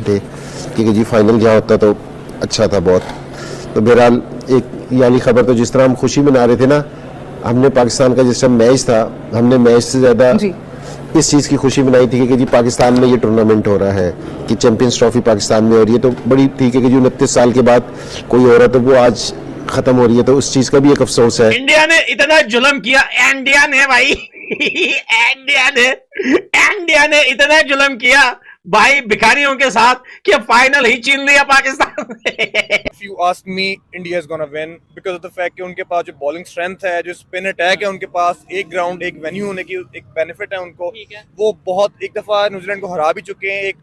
थे कि जी फाइनल जहाँ होता तो अच्छा था बहुत। तो बहरहाल एक ये वाली खबर, तो जिस तरह हम खुशी मना रहे थे ना, हमने पाकिस्तान का जिस टाइम मैच था, हमने मैच से ज़्यादा इस चीज़ की खुशी मनाई थी कि जी पाकिस्तान में ये टूर्नामेंट हो रहा है, कि चैंपियंस ट्रॉफी पाकिस्तान में हो रही है। तो बड़ी ठीक है कि जो 29 साल के बाद कोई हो रहा, तो वो आज खत्म हो रही है, तो उस चीज़ का भी एक अफसोस है। इंडिया ने इतना जुल्म किया, इंडिया ने भाई इंडिया ने इतना जुल्म किया भाई भिखारियों के साथ कि फाइनल ही छीन लिया पाकिस्तान ने। If you ask me, India is gonna win because of the fact कि उनके पास जो बॉलिंग स्ट्रेंथ है, जो स्पिन अटैक है, उनके पास एक ग्राउंड एक वेन्यू होने की एक बेनिफिट है उनको। वो बहुत एक दफा न्यूजीलैंड को हरा भी चुके हैं, एक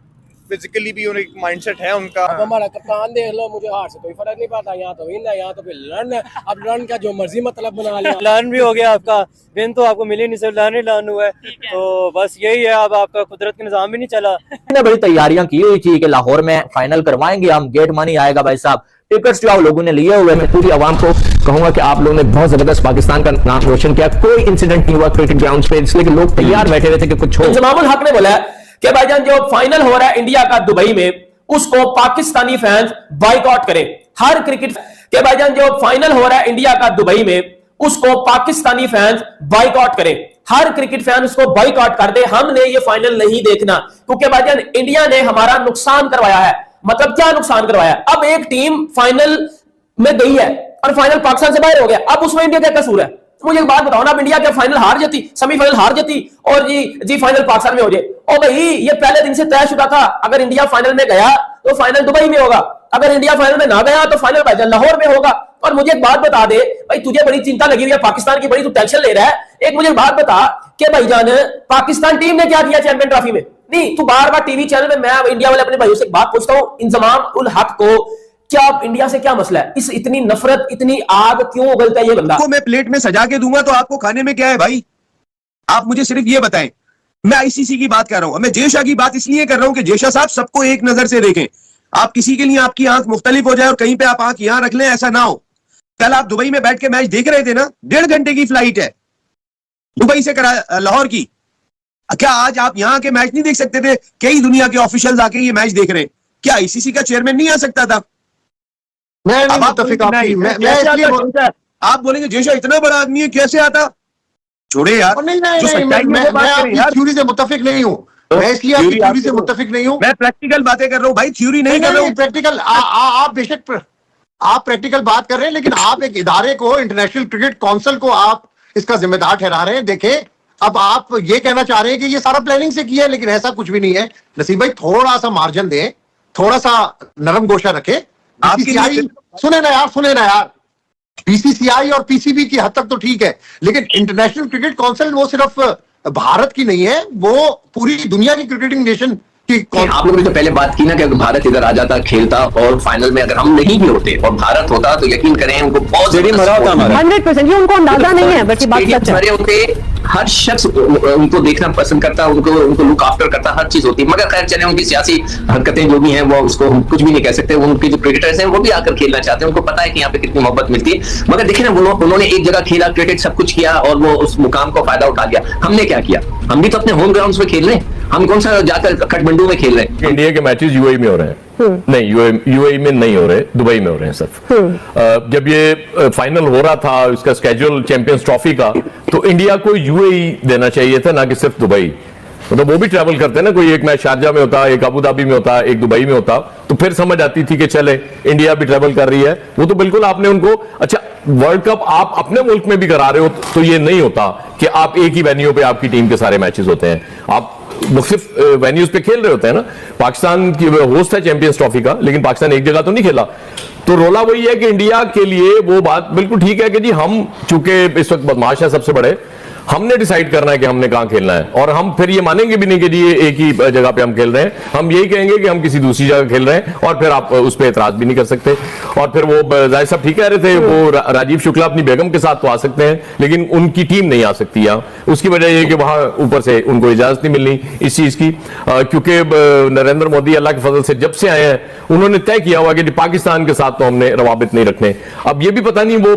फिजिकली भी उन्हें एक माइंडसेट है उनका। अब हमारा कप्तान देख लो, मुझे हार से कोई फर्क नहीं पड़ता। यहाँ तो विन है, यहाँ तो फिर लर्न है। अब लर्न का जो मर्जी मतलब बना लिया। लर्न भी हो गया आपका, विन तो आपको मिली नहीं, सिर्फ लर्न ही लर्न हुआ है। तो बस यही है, अब आपका कुदरत का निजाम भी नहीं चला। ने बड़ी तैयारियां की हुई थी कि लाहौर में फाइनल करवाएंगे हम, गेट मनी आएगा भाई साहब, टिकट्स जो आप लोगों ने लिए हुए। मैं पूरी आवाम को कहूंगा कि आप लोगों ने बहुत जबरदस्त पाकिस्तान का नाम रोशन किया। कोई इंसिडेंट नहीं हुआ क्रिकेट ग्राउंड पे, इसलिए कि लोग तैयार बैठे हुए थे कि कुछ हो। इंजमामुल हक ने बोला कि भाईजान जो फाइनल हो रहा है इंडिया का दुबई में, उसको पाकिस्तानी फैंस बाइकआउट करें। हर क्रिकेट के भाईजान जो फाइनल हो रहा है इंडिया का दुबई में, उसको पाकिस्तानी फैंस बाइकआउट करें। हर क्रिकेट फैन उसको बाइकआउट कर दे। हमने ये फाइनल नहीं देखना, क्योंकि भाईजान इंडिया ने हमारा नुकसान करवाया है। मतलब क्या नुकसान करवाया? अब एक टीम फाइनल में गई है और फाइनल पाकिस्तान से बाहर हो गया, अब उसमें इंडिया क्या कसूर है? मुझे एक बात बताओ ना, अब इंडिया क्या फाइनल हार जाती, सेमीफाइनल हार जाती और जी फाइनल पाकिस्तान में हो जाए? ओ भाई, ये पहले दिन से तयशुदा था, अगर इंडिया फाइनल में गया तो फाइनल दुबई में होगा, अगर इंडिया फाइनल में ना गया तो फाइनल भाईजान लाहौर में होगा। और मुझे एक बात बता दे भाई, तुझे बड़ी चिंता लगी हुई है पाकिस्तान की, बड़ी तू टेंशन ले रहा है। एक मुझे बात बता कि भाईजान पाकिस्तान टीम ने क्या किया चैंपियन ट्रॉफी में? नहीं, तू बार बार टीवी चैनल में, मैं इंडिया वाले अपने भाइयों से एक बात पूछता हूं, इंजमाम उल हक को क्या इंडिया से क्या मसला है? इस इतनी नफरत, इतनी आग क्यों उगलता है ये बंदा? मैं प्लेट में सजा के दूंगा तो आपको खाने में क्या है भाई? आप मुझे सिर्फ ये बताएं। मैं आईसीसी की बात कर रहा हूं, मैं जय शाह की बात इसलिए कर रहा हूं कि जय शाह साहब सबको एक नजर से देखें। आप किसी के लिए आपकी आंख मुख्तलिफ हो जाए और कहीं पे आप आंख यहां रख लें, ऐसा ना हो। कल आप दुबई में बैठ के मैच देख रहे थे ना, 1.5 घंटे की फ्लाइट है दुबई से लाहौर की। क्या आज आप यहां के मैच नहीं देख सकते थे? कई दुनिया के ऑफिशियल्स आके ये मैच देख रहे हैं। क्या आईसीसी का चेयरमैन नहीं आ सकता था? आप बोलेंगे जय शाह इतना बड़ा आदमी है, कैसे आता? छोड़े यार, मैं थ्योरी से मुत्तफिक नहीं हूँ, मैं इसलिए आपकी थ्योरी से मुत्तफिक नहीं हूँ। मैं प्रैक्टिकल बातें कर रहा हूँ भाई, थ्योरी नहीं कर रहा हूँ। प्रैक्टिकल आप बेशक आप प्रैक्टिकल बात कर रहे हैं, लेकिन आप एक इदारे को, इंटरनेशनल क्रिकेट काउंसिल को आप इसका जिम्मेदार ठहरा रहे हैं। देखें, अब आप ये कहना चाह रहे हैं कि ये सारा प्लानिंग से किया है, लेकिन ऐसा कुछ भी नहीं है। नसीब भाई, थोड़ा सा मार्जिन दें, थोड़ा सा नरम गोशा रखें। सुने ना यार, बीसीसीआई और पीसीबी की हद तक तो ठीक है, लेकिन इंटरनेशनल क्रिकेट काउंसिल वो सिर्फ भारत की नहीं है, वो पूरी दुनिया की क्रिकेटिंग नेशन की। आप लोगों ने तो पहले बात की ना कि अगर भारत इधर आ जाता, खेलता और फाइनल में अगर हम नहीं भी होते और भारत होता, तो यकीन करें उनको बहुत 100% ये उनको अंदाजा नहीं है, बल्कि बात सच है। होते हर शख्स उनको देखना पसंद करता, उनको लुक आफ्टर करता, हर चीज होती। मगर खैर चले, उनकी सियासी हरकतें जो भी हैं वो उसको हम कुछ भी नहीं कह सकते। उनके जो क्रिकेटर्स हैं वो भी आकर खेलना चाहते हैं, उनको पता है कि यहाँ पे कितनी मोहब्बत मिलती है। मगर देखिए ना, उन्होंने एक जगह खेला क्रिकेट, सब कुछ किया और वो उस मुकाम को फायदा उठा लिया। हमने क्या किया? हम भी तो अपने होम ग्राउंड में खेल रहे हैं, हम कौन सा जाकर काठमांडू में खेल रहे हैं? इंडिया के मैचेस यूएई में हो रहे हैं, नहीं यूएई में नहीं हो रहे, दुबई में हो रहे हैं सिर्फ। जब ये फाइनल हो रहा था इसका स्केड्यूल चैंपियंस ट्रॉफी का, तो इंडिया को यूएई देना चाहिए था, ना कि सिर्फ दुबई। मतलब वो भी ट्रैवल करते हैं ना, कोई एक मैच शारजा में होता, एक अबू धाबी में होता, एक दुबई में होता, तो फिर समझ आती थी कि चले इंडिया भी ट्रैवल कर रही है। वो तो बिल्कुल आपने उनको, अच्छा वर्ल्ड कप आप अपने मुल्क में भी करा रहे हो, तो ये नहीं होता कि आप एक ही वेन्यू पे आपकी टीम के सारे मैचेस होते हैं, आप मुख्तलिफ वेन्यूज पे खेल रहे होते हैं ना। पाकिस्तान की होस्ट है चैंपियंस ट्रॉफी का, लेकिन पाकिस्तान एक जगह तो नहीं खेला। तो रोला वही है कि इंडिया के लिए वो बात बिल्कुल ठीक है कि जी हम चूंकि इस वक्त बदमाश है सबसे बड़े, हमने डिसाइड करना है कि हमने कहां खेलना है, और हम फिर ये मानेंगे भी नहीं कि जी ये एक ही जगह पे हम खेल रहे हैं। हम यही कहेंगे कि हम किसी दूसरी जगह खेल रहे हैं, और फिर आप उस पर एतराज भी नहीं कर सकते। और फिर वो जाहिर साहब ठीक कह रहे थे, वो राजीव शुक्ला अपनी बेगम के साथ तो आ सकते हैं, लेकिन उनकी टीम नहीं आ सकती यहाँ। उसकी वजह यह कि वहां ऊपर से उनको इजाजत नहीं मिलनी इस चीज की, क्योंकि नरेंद्र मोदी अल्लाह के फजल से जब से आए हैं उन्होंने तय किया हुआ कि पाकिस्तान के साथ तो हमने रवाबित नहीं रखने। अब ये भी पता नहीं वो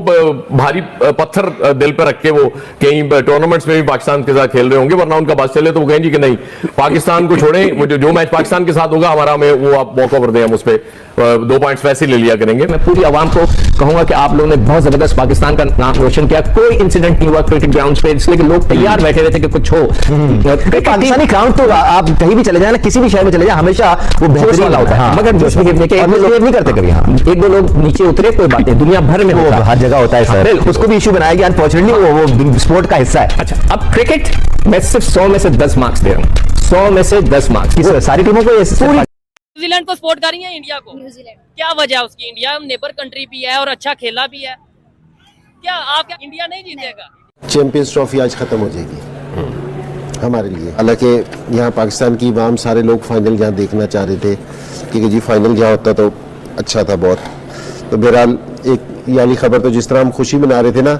भारी पत्थर दिल पर रख के वो कहीं टूर्नामेंट्स में भी पाकिस्तान के साथ खेल रहे होंगे, वरना उनका बस चले तो वो कहें जी कि नहीं पाकिस्तान को छोड़ें, वो जो मैच पाकिस्तान के साथ होगा हमारा में वो आप वॉक ओवर दें, हम उस पर 2 पॉइंट्स वैसे ले लिया करेंगे। मैं पूरी आवाम को कहूंगा कि आप लोगों ने बहुत जबरदस्त पाकिस्तान का नाम रोशन किया, कोई इंसिडेंट नहीं हुआ क्रिकेट ग्राउंड पे, इसलिए कि लोग तैयार बैठे हुए थे कि कुछ हो। पाकिस्तानी ग्राउंड तो आप कहीं भी चले जाए ना, किसी भी शहर में चले जाए, हमेशा वो बेहतरीन होता है, मगर जोश में गिरने के नहीं करते कभी। हाँ, एक दो लोग नीचे उतरे कोई बात नहीं, दुनिया भर में होता है, हर जगह होता है सर, उसको भी इशू बनाया गया, अनफॉर्चुनेटली वो स्पोर्ट का हिस्सा है। अच्छा, अब क्रिकेट मैं सिर्फ 100 में से 10 मार्क्स दे रहा हूँ, 100 में से 10 मार्क्स सारी टीमों को। पूरी न्यूजीलैंड को सपोर्ट कर रही है इंडिया को? न्यूजीलैंड क्या वजह है उसकी? इंडिया नेबर कंट्री भी है और अच्छा खेला भी है, क्या आप क्या इंडिया नहीं जीतेगा? चैंपियंस ट्रॉफी आज खत्म हो जाएगी हमारे लिए। हालांकि यहाँ पाकिस्तान की आवाम सारे लोग फाइनल जहाँ देखना चाह रहे थे कि जी फाइनल जहाँ होता तो अच्छा था बहुत। तो बहरहाल एक ये वाली खबर तो जिस तरह हम खुशी मना रहे थे ना,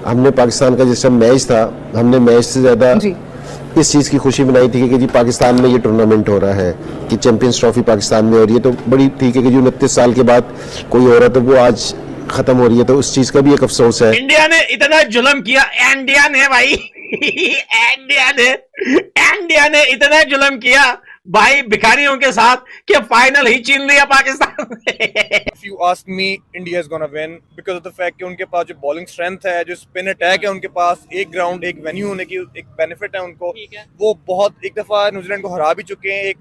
हमने पाकिस्तान का जिस टाइम मैच था, हमने मैच से ज़्यादा इस चीज़ की खुशी मनाई थी कि जी पाकिस्तान में ये टूर्नामेंट हो रहा है, कि चैंपियंस ट्रॉफी पाकिस्तान में हो रही है, तो बड़ी ठीक है कि जो 29 साल के बाद कोई हो रहा तो वो आज खत्म हो रही है, तो उस चीज़ का भी एक अफसोस है। इंडिया ने इतना जुल्म किया, इंडिया ने भाई इंडिया ने इतना जुल्म किया भाई भिखारियों के साथ कि फाइनल ही छीन लिया पाकिस्तान ने। If you ask me, India is gonna win because of the fact कि उनके पास जो बॉलिंग स्ट्रेंथ है, जो स्पिन अटैक है उनके पास, एक ग्राउंड एक वेन्यू होने की एक बेनिफिट है उनको। वो बहुत एक दफा न्यूजीलैंड को हरा भी चुके हैं, एक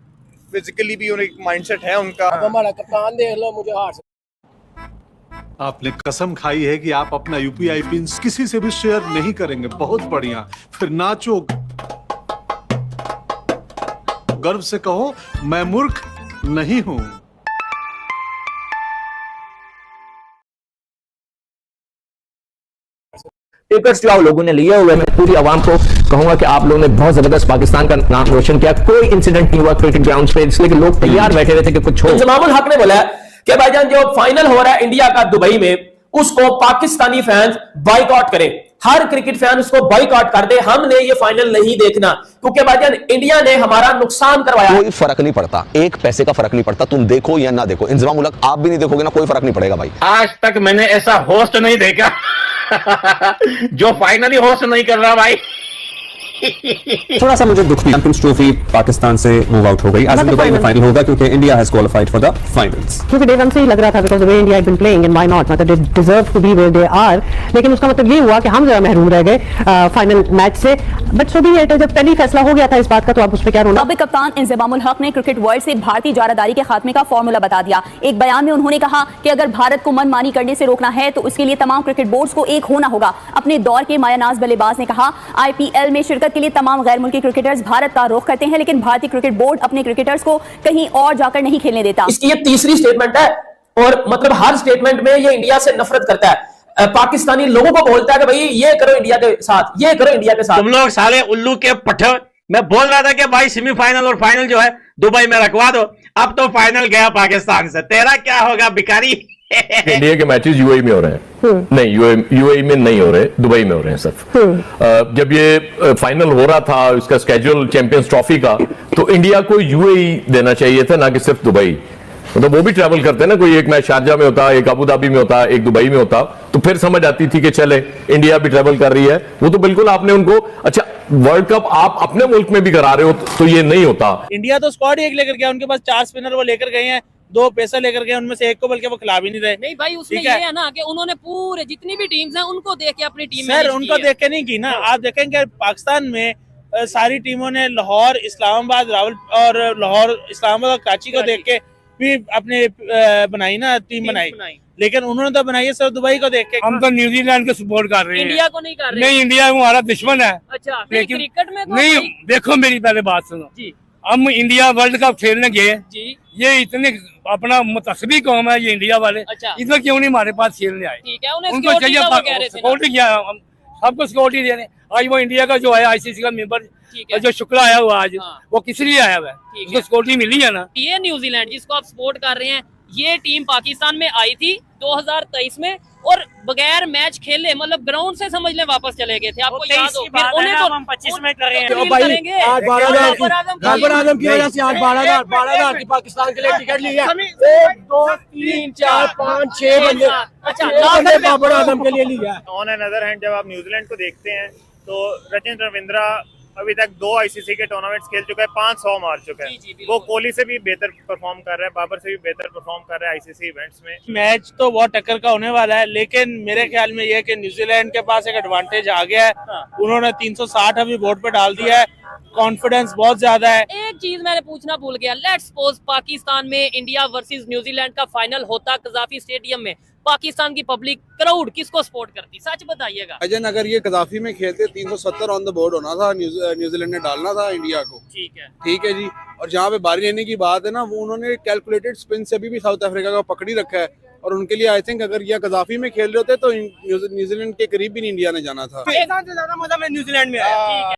फिजिकली भी उनका एक माइंडसेट है उनका। अब हमारा कप्तान देख लो, मुझे हार से आपने कसम खाई है कि आप अपना यूपीआई पिन किसी से भी शेयर नहीं करेंगे। बहुत बढ़िया, फिर नाचो, गर्व से कहो मैं मूर्ख नहीं हूं। टिकट्स जो आप लोगों ने लिए हुए, मैं पूरी आवाम को कहूंगा कि आप लोगों ने बहुत जबरदस्त पाकिस्तान का नाम रोशन किया, कोई इंसिडेंट नहीं हुआ क्रिकेट ग्राउंड पे, इसलिए कि लोग तैयार बैठे हुए थे कि कुछ हो। इंजमामुल हक ने बोला कि भाईजान जो फाइनल हो रहा है इंडिया का दुबई में, उसको पाकिस्तानी फैंस बाइकआउट करें, हर क्रिकेट फैन उसको बाइकआउट कर दे, हमने ये फाइनल नहीं देखना, क्योंकि भाईजान इंडिया ने हमारा नुकसान करवाया। कोई फर्क नहीं पड़ता, एक पैसे का फर्क नहीं पड़ता, तुम देखो या ना देखो। इंजमामुल हक आप भी नहीं देखोगे ना, कोई फर्क नहीं पड़ेगा भाई। आज तक मैंने ऐसा होस्ट नहीं देखा जो फाइनली होस्ट नहीं कर रहा भाई। थोड़ा सा मुझे दुख भी, चैंपियंस ट्रॉफी पाकिस्तान से मूव आउट हो गई, आज दुबई में फाइनल होगा क्योंकि India has qualified for the finals. क्योंकि डे वन से ही लग रहा था because the way India had been playing and why not, मतलब they deserve to be where they are, लेकिन उसका मतलब ये हुआ कि हम जरा महरूम रह गए फाइनल मैच से। बट सो भी है, जब पहली फैसला हो गया था इस बात का तो आप उस पर क्या रोना। साबिक कप्तान इंजमामुल हक ने क्रिकेट वर्ल्ड से भारतीय जारादारी के खात्मे का फॉर्मूला बता दिया। एक बयान में उन्होंने कहा कि अगर भारत को मनमानी करने से रोकना है तो उसके लिए तमाम क्रिकेट बोर्ड्स को एक होना होगा। अपने दौर के मायानाज बल्लेबाज ने कहा, आईपीएल में शिरकत के लिए तमाम गैर मुल्की क्रिकेटर्स भारत का रुख करते हैं, लेकिन भारतीय क्रिकेट बोर्ड अपने क्रिकेटर्स को कहीं और जाकर नहीं खेलने देता। इसकी ये तीसरी स्टेटमेंट है और मतलब हर स्टेटमेंट में ये इंडिया से नफरत करता है, पाकिस्तानी लोगों को बोलता है कि भाई ये करो इंडिया के साथ, ये करो इंडिया के साथ। तुम लोग साले उल्लू के पट्टे। मैं बोल रहा था कि भाई सेमीफाइनल और फाइनल जो है दुबई में रखवा दो, अब तो फाइनल गया पाकिस्तान से, तेरा क्या होगा भिखारी। इंडिया के मैचेस यूएई में हो रहे हैं, नहीं यूएई में नहीं हो रहे, दुबई में हो रहे हैं सिर्फ। जब ये फाइनल हो रहा था इसका स्केड्यूल चैंपियंस ट्रॉफी का, तो इंडिया को यूएई देना चाहिए था, ना कि सिर्फ दुबई। मतलब वो भी ट्रैवल करते हैं ना, कोई एक मैच शारजा में होता, एक अबू धाबी में होता, एक दुबई में होता, तो फिर समझ आती थी कि चले इंडिया भी ट्रैवल कर रही है। वो तो बिल्कुल आपने उनको, अच्छा वर्ल्ड कप आप अपने मुल्क में भी करा रहे हो तो ये नहीं होता। इंडिया तो स्क्वाड ही एक लेकर गया, उनके पास 4 स्पिनर वो लेकर गए हैं, 2 पेसर लेकर गए, उनमें से एक को बल्कि वो खिला भी नहीं रहे। नहीं भाई, उसमें ये है ना कि उन्होंने पूरे जितनी भी टीम्स हैं उनको देख के अपनी टीम सर उनको देख के नहीं की ना। आप देखेंगे पाकिस्तान में सारी टीमों ने लाहौर, इस्लामाबाद, रावल और लाहौर, इस्लामाबाद और कराची को देख के भी अपने बनाई ना, टीम बनाई, लेकिन उन्होंने तो बनाई है सर दुबई को देख के। हम तो न्यूजीलैंड को सपोर्ट कर रहे हैं, इंडिया को नहीं कर रहे। नहीं, इंडिया हमारा दुश्मन है। अच्छा, लेकिन क्रिकेट में नहीं, देखो मेरी पहले बात सुनो जी। हम इंडिया वर्ल्ड कप खेलने गए जी, ये इतने अपना मुतसबी कौम है ये इंडिया वाले, इधर क्यों नहीं हमारे पास खेलने आए? ठीक है, उन्हें उनको चाहिए सिक्योरिटी किया, सबको सिक्योरिटी दे रहे। आज वो इंडिया का जो है आईसीसी का मेंबर जो शुक्ला आया हुआ आज, वो किस लिए आया हुआ है? उसको सिक्योरिटी मिली है ना। ये न्यूजीलैंड जिसको आप सपोर्ट कर रहे हैं, ये टीम पाकिस्तान में आई थी 2023 में और बगैर मैच खेले, मतलब ग्राउंड से समझ लें वापस चले गए थे। आपको याद हो, फिर उन्हें तो हम 25 में करेंगे। 12,000 की वजह से आज 12,000 की पाकिस्तान के लिए टिकट ली है। 1 2 3 4 5 6 बंदे, अच्छा बाबर आजम के लिए ली है। ऑन एन अदर हैंड जब आप न्यूजीलैंड को देखते हैं तो रचिन रविंद्रा अभी तक 2 आईसीसी के टूर्नामेंट्स खेल चुका है, 500 मार चुका है। वो कोहली से भी बेहतर परफॉर्म कर रहा है, बाबर से भी बेहतर परफॉर्म कर रहा है आईसीसी इवेंट्स में। मैच तो बहुत टक्कर का होने वाला है, लेकिन मेरे ख्याल में यह है कि न्यूजीलैंड के पास एक एडवांटेज आ गया है। उन्होंने 360 अभी बोर्ड पे डाल दिया है, कॉन्फिडेंस बहुत ज्यादा है। एक चीज मैंने पूछना भूल गया, लेट्स सपोज पाकिस्तान में इंडिया वर्सेस न्यूजीलैंड का फाइनल होता कजाफी स्टेडियम में, पाकिस्तान की पब्लिक क्राउड किसको सपोर्ट करती, सच बताइएगा। अजन अगर ये कजाफी में खेलते 370 ऑन द बोर्ड होना था, न्यूजीलैंड ने डालना था इंडिया को। ठीक है जी। और जहाँ पे बारी लेने की बात है ना, वो उन्होंने कैलकुलेटेड स्पिन से भी साउथ अफ्रीका का पकड़ी रखा है, और उनके लिए आई थिंक अगर ये कजाफी में खेल रहे होते तो न्यूजीलैंड के करीब भी नहीं इंडिया ने जाना था। ज्यादा मजा में न्यूजीलैंड में आया।